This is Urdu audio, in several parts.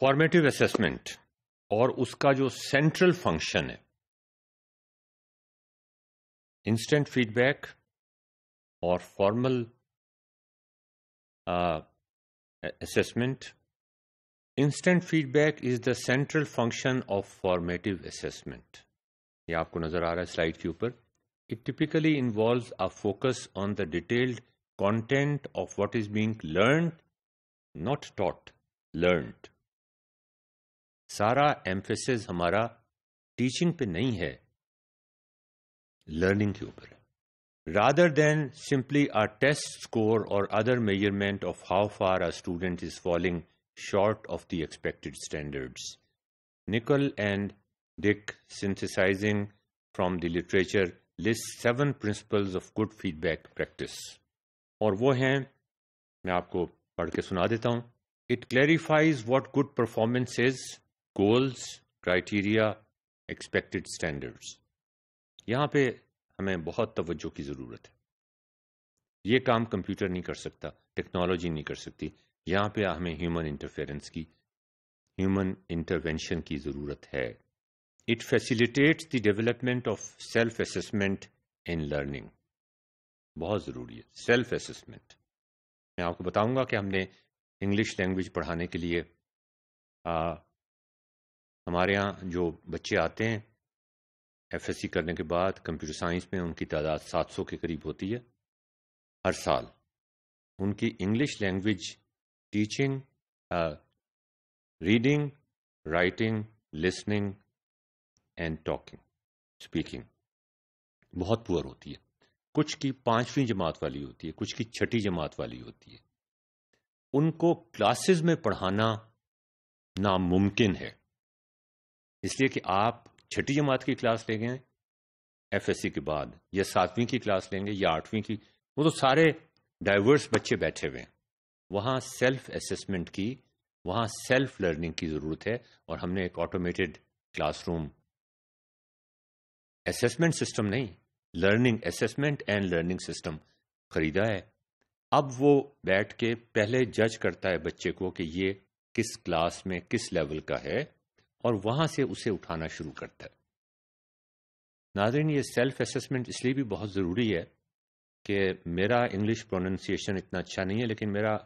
فارمیٹیو اسیسمنٹ اور اس کا جو سینٹرل فنکشن ہے، انسٹنٹ فیڈ بیک اور formal assessment. Instant feedback is the central function of formative assessment. یہ آپ کو نظر آ رہا ہے سلائڈ کے اوپر. It typically involves a focus on the detailed content of what is being learned, not taught, learned. سارا ایمفیسس ہمارا ٹیچنگ پہ نہیں ہے، لرننگ کے اوپر ہے. rather than simply a test score or other measurement of how far a student is falling short of the expected standards. Nicol and Dick, synthesizing from the literature, list 7 principles of good feedback practice. اور وہ ہیں، میں آپ کو پڑھ کے سنا دیتا ہوں. It clarifies what good performance is, goals, criteria, expected standards. یہاں پہ ہمیں بہت توجہ کی ضرورت ہے. یہ کام کمپیوٹر نہیں کر سکتا، ٹیکنالوجی نہیں کر سکتی. یہاں پہ ہمیں ہیومن انٹرفیئرنس کی، ہیومن انٹروینشن کی ضرورت ہے. It facilitates the development of self assessment in learning. بہت ضروری ہے سیلف اسسمنٹ. میں آپ کو بتاؤں گا کہ ہم نے انگلش لینگویج پڑھانے کے لیے ہمارے ہاں جو بچے آتے ہیں ایف ایس سی کرنے کے بعد کمپیوٹر سائنس میں، ان کی تعداد 700 کے قریب ہوتی ہے ہر سال. ان کی English language teaching, reading, writing, listening and talking, speaking بہت پور ہوتی ہے. کچھ کی 5ویں جماعت والی ہوتی ہے، کچھ کی 6ٹھی جماعت والی ہوتی ہے. ان کو کلاسز میں پڑھانا ناممکن ہے، اس لیے کہ آپ 6ٹھی جماعت کی کلاس لیں گے ایف ایس سی کے بعد، یا 7ویں کی کلاس لیں گے یا 8ویں کی، وہ تو سارے ڈائیورس بچے بیٹھے ہوئے ہیں. وہاں سیلف اسسمنٹ کی، وہاں سیلف لرننگ کی ضرورت ہے. اور ہم نے ایک automated classroom assessment system نہیں، learning assessment and learning system خریدا ہے. اب وہ بیٹھ کے پہلے جج کرتا ہے بچے کو کہ یہ کس کلاس میں کس لیول کا ہے، اور وہاں سے اسے اٹھانا شروع کرتا ہے. ناظرین، یہ سیلف اسسمنٹ اس لیے بھی بہت ضروری ہے کہ میرا انگلش پروننسیشن اتنا اچھا نہیں ہے، لیکن میرا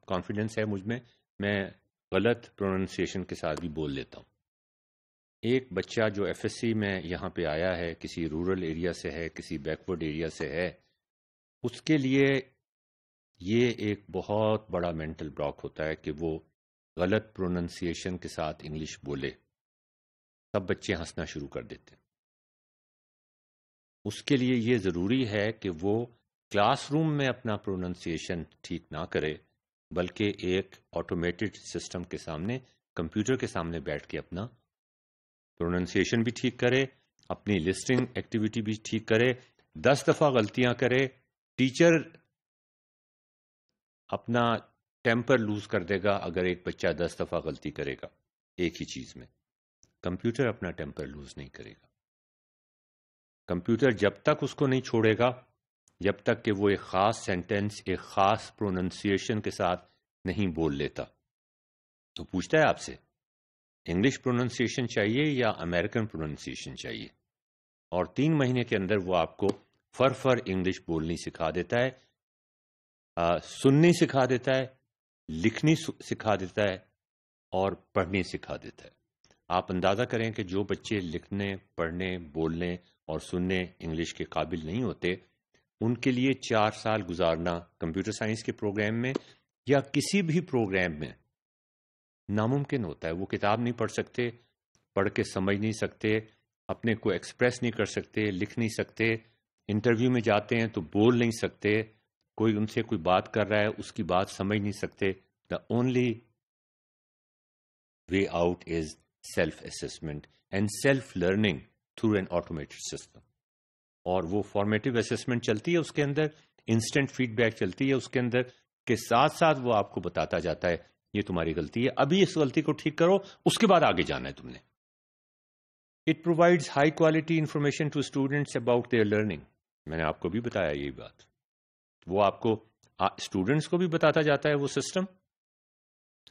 کانفیڈنس ہے مجھ میں غلط پروننسیشن کے ساتھ بھی بول لیتا ہوں. ایک بچہ جو ایف ایس سی میں یہاں پہ آیا ہے، کسی رورل ایریا سے ہے، کسی بیکورڈ ایریا سے ہے، اس کے لیے یہ ایک بہت بڑا مینٹل بلاک ہوتا ہے کہ وہ غلط پروننسیشن کے ساتھ انگلش بولے. سب بچے ہنسنا شروع کر دیتے ہیں. اس کے لیے یہ ضروری ہے کہ وہ کلاس روم میں اپنا پروننسیشن ٹھیک نہ کرے، بلکہ ایک آٹومیٹڈ سسٹم کے سامنے، کمپیوٹر کے سامنے بیٹھ کے اپنا پروننسیشن بھی ٹھیک کرے، اپنی لسٹنگ ایکٹیویٹی بھی ٹھیک کرے. 10 دفعہ غلطیاں کرے، ٹیچر اپنا ٹیمپر لوز کر دے گا اگر ایک بچہ 10 دفعہ غلطی کرے گا ایک ہی چیز میں. کمپیوٹر اپنا ٹیمپر لوز نہیں کرے گا. کمپیوٹر جب تک اس کو نہیں چھوڑے گا، جب تک کہ وہ ایک خاص سینٹینس ایک خاص پروننسیشن کے ساتھ نہیں بول لیتا. تو پوچھتا ہے آپ سے انگلش پروننسیشن چاہیے یا امریکن پروننسیشن چاہیے، اور 3 مہینے کے اندر وہ آپ کو فر انگلش بولنی سکھا دیتا ہے، سننی سکھا دیتا ہے، لکھنی سکھا دیتا ہے، اور پڑھنی سکھا دیتا ہے. آپ اندازہ کریں کہ جو بچے لکھنے، پڑھنے، بولنے اور سننے انگلش کے قابل نہیں ہوتے، ان کے لیے 4 سال گزارنا کمپیوٹر سائنس کے پروگرام میں یا کسی بھی پروگرام میں ناممکن ہوتا ہے. وہ کتاب نہیں پڑھ سکتے، پڑھ کے سمجھ نہیں سکتے، اپنے کو ایکسپریس نہیں کر سکتے، لکھ نہیں سکتے. انٹرویو میں جاتے ہیں تو بول نہیں سکتے، کوئی ان سے کوئی بات کر رہا ہے اس کی بات سمجھ نہیں سکتے. The only way out is self assessment and self learning through an automated system. اور وہ فارمیٹیو اسسمنٹ چلتی ہے اس کے اندر، انسٹنٹ فیڈ بیک چلتی ہے اس کے اندر، کے ساتھ ساتھ وہ آپ کو بتاتا جاتا ہے یہ تمہاری غلطی ہے، ابھی اس غلطی کو ٹھیک کرو، اس کے بعد آگے جانا ہے تم نے. It provides high quality information to students about their learning. میں نے آپ کو بھی بتایا یہی بات. وہ آپ کو اسٹوڈنٹس کو بھی بتاتا جاتا ہے وہ سسٹم،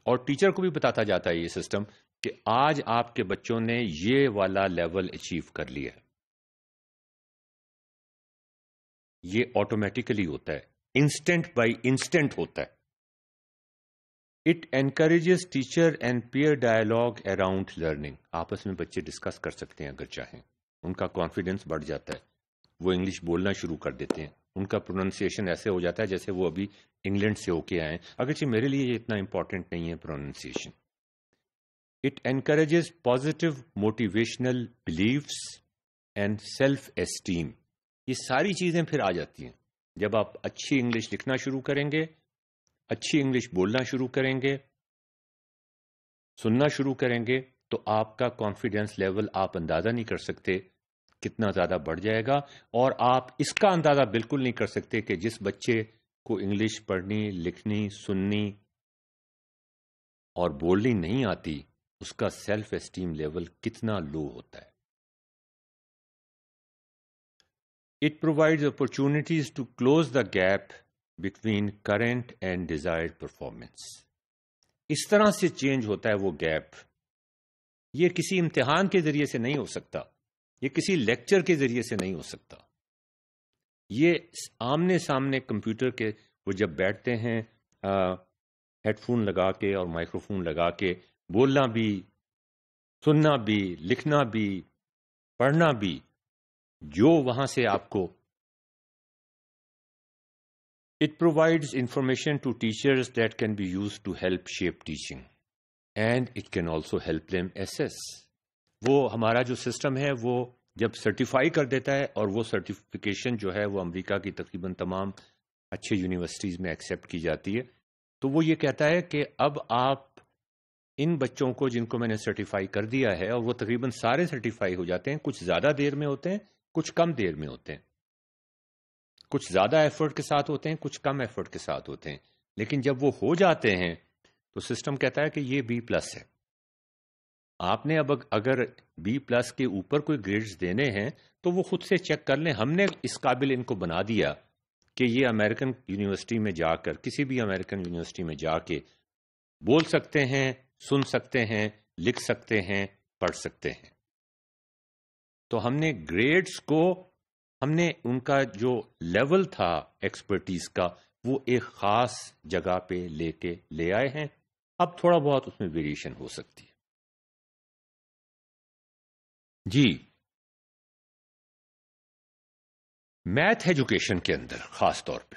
اور ٹیچر کو بھی بتاتا جاتا ہے یہ سسٹم کہ آج آپ کے بچوں نے یہ والا لیول اچیو کر لیا ہے. یہ آٹومیٹیکلی ہوتا ہے, انسٹنٹ بائی انسٹنٹ ہوتا ہے. It encourages teacher and peer dialogue around learning. آپس میں بچے ڈسکس کر سکتے ہیں اگر چاہیں, ان کا کانفیڈنس بڑھ جاتا ہے, وہ انگلش بولنا شروع کر دیتے ہیں, ان کا پروننسیشن ایسے ہو جاتا ہے جیسے وہ ابھی انگلینڈ سے ہو کے آئے. اگرچہ میرے لیے یہ اتنا امپورٹنٹ نہیں ہے pronunciation. It encourages positive motivational beliefs and self esteem. یہ ساری چیزیں پھر آ جاتی ہیں جب آپ اچھی انگلش لکھنا شروع کریں گے, اچھی انگلش بولنا شروع کریں گے, سننا شروع کریں گے, تو آپ کا کانفیڈنس لیول آپ اندازہ نہیں کر سکتے کتنا زیادہ بڑھ جائے گا. اور آپ اس کا اندازہ بالکل نہیں کر سکتے کہ جس بچے کو انگلش پڑھنی, لکھنی, سننی اور بولنی نہیں آتی, اس کا سیلف اسٹیم لیول کتنا لو ہوتا ہے. It provides opportunities to close the gap between current and desired performance. اس طرح سے چینج ہوتا ہے وہ گیپ. یہ کسی امتحان کے ذریعے سے نہیں ہو سکتا, یہ کسی لیکچر کے ذریعے سے نہیں ہو سکتا. یہ آمنے سامنے کمپیوٹر کے وہ جب بیٹھتے ہیں ہیڈ فون لگا کے اور مائکرو فون لگا کے, بولنا بھی, سننا بھی, لکھنا بھی, پڑھنا بھی, جو وہاں سے آپ کو it provides information to teachers that can be used to help shape teaching and it can also help them assess. وہ ہمارا جو سسٹم ہے وہ جب سرٹیفائی کر دیتا ہے, اور وہ سرٹیفکیشن جو ہے وہ امریکہ کی تقریباً تمام اچھے یونیورسٹیز میں ایکسیپٹ کی جاتی ہے, تو وہ یہ کہتا ہے کہ اب آپ ان بچوں کو جن کو میں نے سرٹیفائی کر دیا ہے, اور وہ تقریباً سارے سرٹیفائی ہو جاتے ہیں, کچھ زیادہ دیر میں ہوتے ہیں, کچھ کم دیر میں ہوتے ہیں, کچھ زیادہ ایفرٹ کے ساتھ ہوتے ہیں, کچھ کم ایفرٹ کے ساتھ ہوتے ہیں, لیکن جب وہ ہو جاتے ہیں تو سسٹم کہتا ہے کہ یہ B+ ہے. آپ نے اب اگر B+ کے اوپر کوئی گریڈز دینے ہیں تو وہ خود سے چیک کر لیں. ہم نے اس قابل ان کو بنا دیا کہ یہ امریکن یونیورسٹی میں جا کر, کسی بھی امریکن یونیورسٹی میں جا کے بول سکتے ہیں, سن سکتے ہیں, لکھ سکتے ہیں, پڑھ سکتے ہیں. تو ہم نے گریڈز کو, ہم نے ان کا جو لیول تھا ایکسپرٹیز کا, وہ ایک خاص جگہ پہ لے آئے ہیں. اب تھوڑا بہت اس میں ویریشن ہو سکتی ہے. جی, میتھ ایجوکیشن کے اندر خاص طور پہ,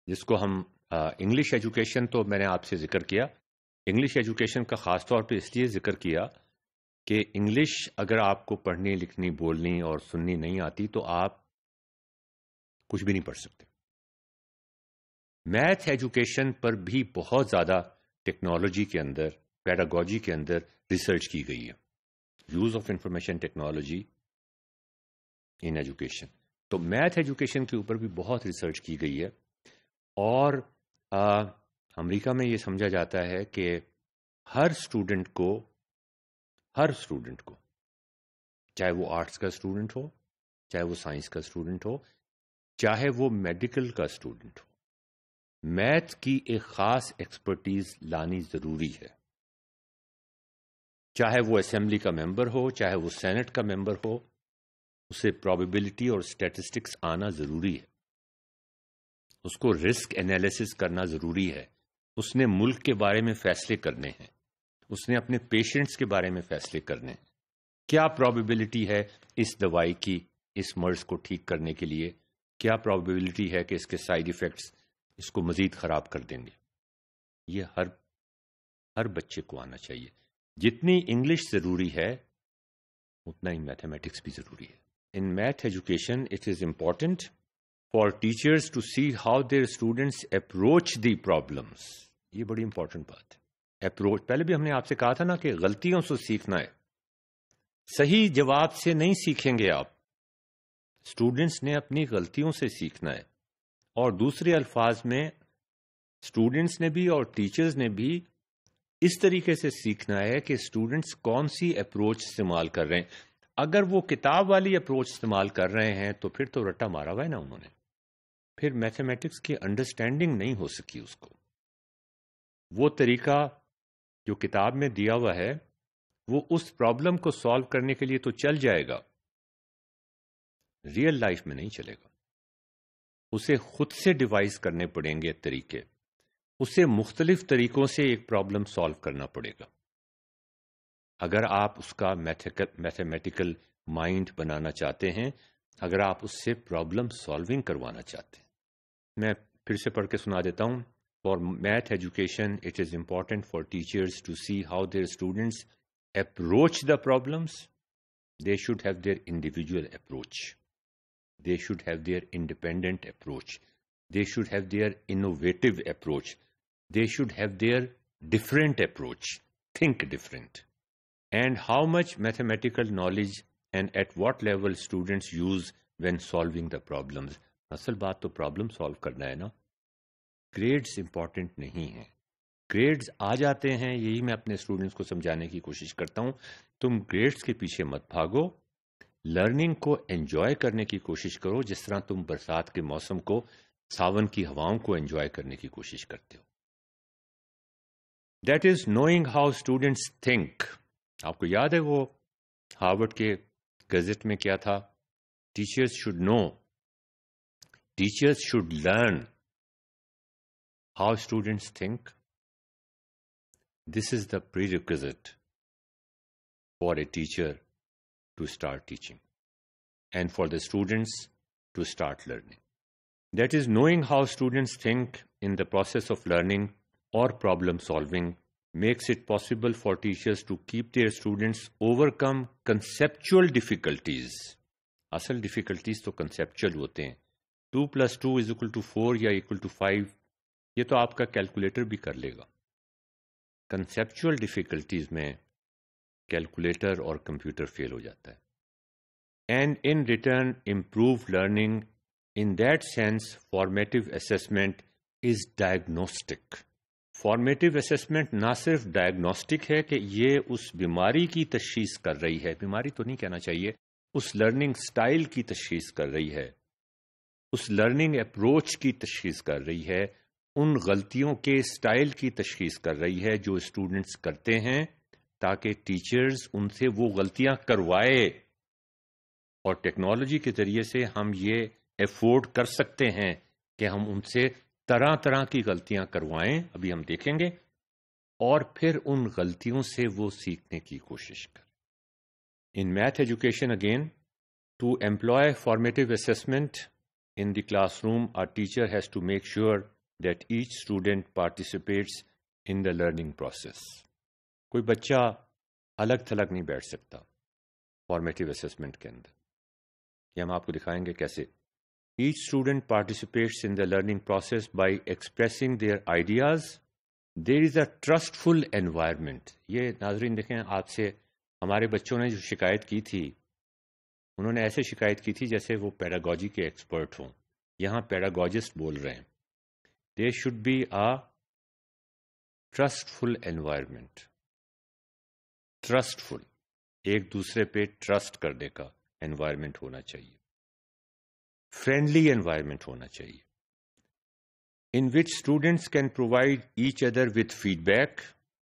جس کو ہم انگلش ایجوکیشن تو میں نے آپ سے ذکر کیا, انگلش ایجوکیشن کا خاص طور پہ اس لیے ذکر کیا کہ انگلش اگر آپ کو پڑھنی, لکھنی, بولنی اور سننی نہیں آتی تو آپ کچھ بھی نہیں پڑھ سکتے. میتھ ایجوکیشن پر بھی بہت زیادہ ٹیکنالوجی کے اندر, پیڈاگوجی کے اندر ریسرچ کی گئی ہے. Use of information technology in education, تو میتھ ایجوکیشن کے اوپر بھی بہت ریسرچ کی گئی ہے. اور امریکہ میں یہ سمجھا جاتا ہے کہ ہر اسٹوڈنٹ کو, چاہے وہ آرٹس کا اسٹوڈنٹ ہو, چاہے وہ سائنس کا اسٹوڈنٹ ہو, چاہے وہ میڈیکل کا اسٹوڈنٹ ہو, میتھ کی ایک خاص ایکسپرٹیز لانی ضروری ہے. چاہے وہ اسمبلی کا ممبر ہو, چاہے وہ سینٹ کا ممبر ہو, اسے پرابیبلٹی اور اسٹیٹسٹکس آنا ضروری ہے. اس کو رسک انالیسس کرنا ضروری ہے. اس نے ملک کے بارے میں فیصلے کرنے ہیں, اس نے اپنے پیشنٹس کے بارے میں فیصلے کرنے ہیں. کیا پرابیبلٹی ہے اس دوائی کی اس مرض کو ٹھیک کرنے کے لیے, کیا پرابیبلٹی ہے کہ اس کے سائیڈ ایفیکٹس اس کو مزید خراب کر دیں گے. یہ ہر بچے کو آنا چاہیے. جتنی انگلش ضروری ہے اتنا ہی میتھمیٹکس بھی ضروری ہے. In math education it is important for teachers to see how their students approach the problems. یہ بڑی امپورٹنٹ بات ہے. اپروچ, پہلے بھی ہم نے آپ سے کہا تھا نا کہ غلطیوں سے سیکھنا ہے, صحیح جواب سے نہیں سیکھیں گے آپ. اسٹوڈنٹس نے اپنی غلطیوں سے سیکھنا ہے. اور دوسرے الفاظ میں اسٹوڈنٹس نے بھی اور ٹیچرز نے بھی اس طریقے سے سیکھنا ہے کہ اسٹوڈنٹس کون سی اپروچ استعمال کر رہے ہیں. اگر وہ کتاب والی اپروچ استعمال کر رہے ہیں تو پھر تو رٹا مارا ہوا ہے نا انہوں نے, پھر میتھمیٹکس کی انڈرسٹینڈنگ نہیں ہو سکی اس کو. وہ طریقہ جو کتاب میں دیا ہوا ہے وہ اس پرابلم کو سالو کرنے کے لیے تو چل جائے گا، ریئل لائف میں نہیں چلے گا. اسے خود سے ڈیوائز کرنے پڑیں گے طریقے، اسے مختلف طریقوں سے ایک پرابلم سالو کرنا پڑے گا. اگر آپ اس کا میتھمیٹیکل مائنڈ بنانا چاہتے ہیں، اگر آپ اس سے پرابلم سالونگ کروانا چاہتے ہیں. میں پھر سے پڑھ کے سنا دیتا ہوں. For math education it is important for teachers to see how their students approach the problems. They should have their individual approach. They should have their independent approach. They should have their innovative approach. They should have their different approach. Think different. And how much mathematical knowledge and at what level students use when solving the problems. اصل بات تو پرابلم سالو کرنا ہے نا. گریڈز امپورٹنٹ نہیں ہیں. گریڈز آ جاتے ہیں، یہی میں اپنے اسٹوڈنٹس کو سمجھانے کی کوشش کرتا ہوں. تم گریڈز کے پیچھے مت بھاگو، لرننگ کو انجوائے کرنے کی کوشش کرو، جس طرح تم برسات کے موسم کو، ساون کی ہواؤں کو انجوائے کرنے کی کوشش کرتے ہو. That is knowing how students think. آپ کو یاد ہے وہ ہارورڈ کے گزٹ میں کیا تھا؟ Teachers should know, teachers should learn how students think. This is the prerequisite for a teacher to start teaching and for the students to start learning. That is, knowing how students think in the process of learning or problem solving makes it possible for teachers to keep their students overcome conceptual difficulties. Asal difficulties to conceptual ہوتے ہیں. 2 + 2 = 4 یا = 5 یہ تو آپ کا کیلکولیٹر بھی کر لے گا. conceptual difficulties میں کیلکولیٹر اور کمپیوٹر فیل ہو جاتا ہے. And in return improve learning. In that sense formative assessment is diagnostic. Formative assessment نہ صرف ڈائگنوسٹک ہے کہ یہ اس بیماری کی تشخیص کر رہی ہے، بیماری تو نہیں کہنا چاہیے، اس لرننگ سٹائل کی تشخیص کر رہی ہے، اس لرننگ اپروچ کی تشخیص کر رہی ہے، ان غلطیوں کے سٹائل کی تشخیص کر رہی ہے جو اسٹوڈنٹس کرتے ہیں، تاکہ ٹیچرز ان سے وہ غلطیاں کروائے. اور ٹیکنالوجی کے ذریعے سے ہم یہ افورڈ کر سکتے ہیں کہ ہم ان سے طرح طرح کی غلطیاں کروائیں، ابھی ہم دیکھیں گے، اور پھر ان غلطیوں سے وہ سیکھنے کی کوشش کریں. In math education again, to employ formative assessment in the classroom, a teacher has to make sure that each student participates in the learning process. کوئی بچہ الگ تھلگ نہیں بیٹھ سکتا فارمیٹیو اسیسمنٹ کے اندر. یہ ہم آپ کو دکھائیں گے کیسے. Each student participates in the learning process by expressing their ideas. There is a trustful environment. یہ ناظرین دیکھیں، آپ سے ہمارے بچوں نے جو شکایت کی تھی، انہوں نے ایسے شکایت کی تھی جیسے وہ پیڈاگوجی کے ایکسپرٹ ہوں. یہاں پیڈاگوجسٹ بول رہے ہیں. There should be a trustful environment. Trustful, ایک دوسرے پہ ٹرسٹ کرنے کا انوائرمنٹ ہونا چاہیے. فرینڈلی انوائرمنٹ ہونا چاہیے. In which students can provide each other with feedback,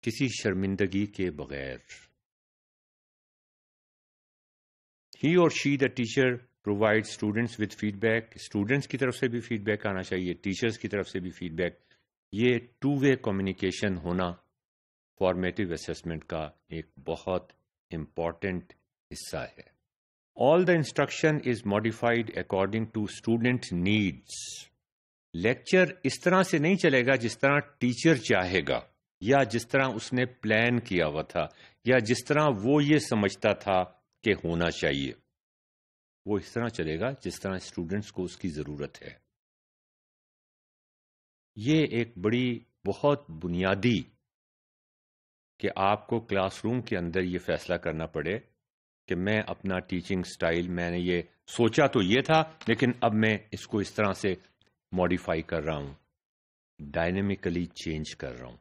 کسی شرمندگی کے بغیر. ہی اور she the teacher provide students with feedback. Students کی طرف سے بھی فیڈ بیک آنا چاہیے، ٹیچرس کی طرف سے بھی فیڈ بیک. یہ 2 وے کمیونیکیشن ہونا فارمیٹیو اسیسمنٹ کا ایک بہت امپورٹنٹ حصہ ہے. All the instruction is modified according to student needs. Lecture اس طرح سے نہیں چلے گا جس طرح ٹیچر چاہے گا، یا جس طرح اس نے پلان کیا ہوا تھا، یا جس طرح وہ یہ سمجھتا تھا کہ ہونا چاہیے. وہ اس طرح چلے گا جس طرح اسٹوڈنٹس کو اس کی ضرورت ہے. یہ ایک بڑی بہت بنیادی کہ آپ کو کلاس روم کے اندر یہ فیصلہ کرنا پڑے کہ میں اپنا ٹیچنگ سٹائل، میں نے یہ سوچا تو یہ تھا، لیکن اب میں اس کو اس طرح سے ماڈیفائی کر رہا ہوں، ڈائنامکلی چینج کر رہا ہوں.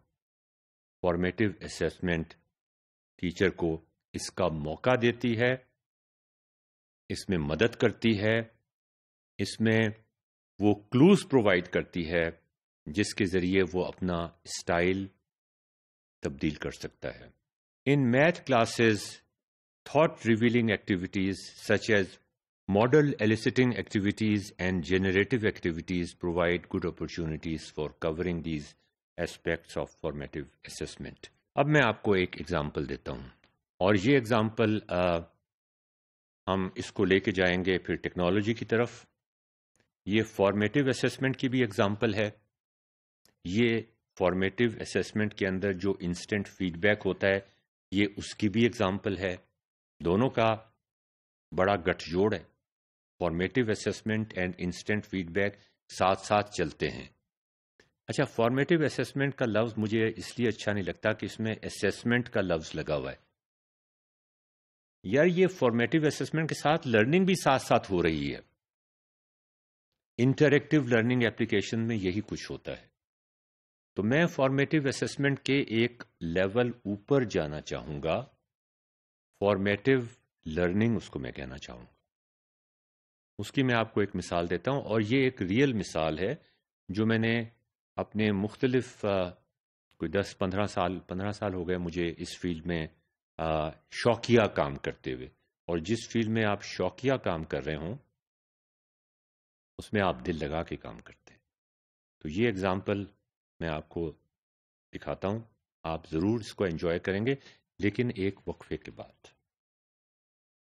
فارمیٹیو اسیسمنٹ ٹیچر کو اس کا موقع دیتی ہے، اس میں مدد کرتی ہے، اس میں وہ کلوز پرووائڈ کرتی ہے جس کے ذریعے وہ اپنا سٹائل تبدیل کر سکتا ہے. In math classes thought revealing activities such as model eliciting activities and generative activities provide good opportunities for covering these aspects of formative assessment. اب میں آپ کو ایک ایگزامپل دیتا ہوں، اور یہ ایگزامپل ہم اس کو لے کے جائیں گے پھر ٹیکنالوجی کی طرف. یہ فارمیٹیو اسیسمنٹ کی بھی ایگزامپل ہے. یہ فارمیٹیو اسیسمنٹ کے اندر جو انسٹنٹ فیڈ بیک ہوتا ہے، یہ اس کی بھی ایگزامپل ہے. دونوں کا بڑا گٹھ جوڑ ہے. Formative assessment and instant feedback ساتھ ساتھ چلتے ہیں. اچھا، فارمیٹیو اسیسمنٹ کا لفظ مجھے اس لیے اچھا نہیں لگتا کہ اس میں اسیسمنٹ کا لفظ لگا ہوا ہے. یار یہ فارمیٹیو اسیسمنٹ کے ساتھ لرننگ بھی ساتھ ساتھ ہو رہی ہے. انٹریکٹیو لرننگ ایپلیکیشن میں یہی کچھ ہوتا ہے. تو میں فارمیٹیو اسیسمنٹ کے ایک لیول اوپر جانا چاہوں گا. فارمیٹیو لرننگ اس کو میں کہنا چاہوں گا. اس کی میں آپ کو ایک مثال دیتا ہوں، اور یہ ایک ریئل مثال ہے جو میں نے اپنے مختلف کوئی 15 سال ہو گئے مجھے اس فیلڈ میں شوقیہ کام کرتے ہوئے. اور جس فیلڈ میں آپ شوقیہ کام کر رہے ہوں اس میں آپ دل لگا کے کام کرتے ہیں. تو یہ اگزامپل میں آپ کو دکھاتا ہوں. آپ ضرور اس کو انجوائے کریں گے، لیکن ایک وقفے کے بعد.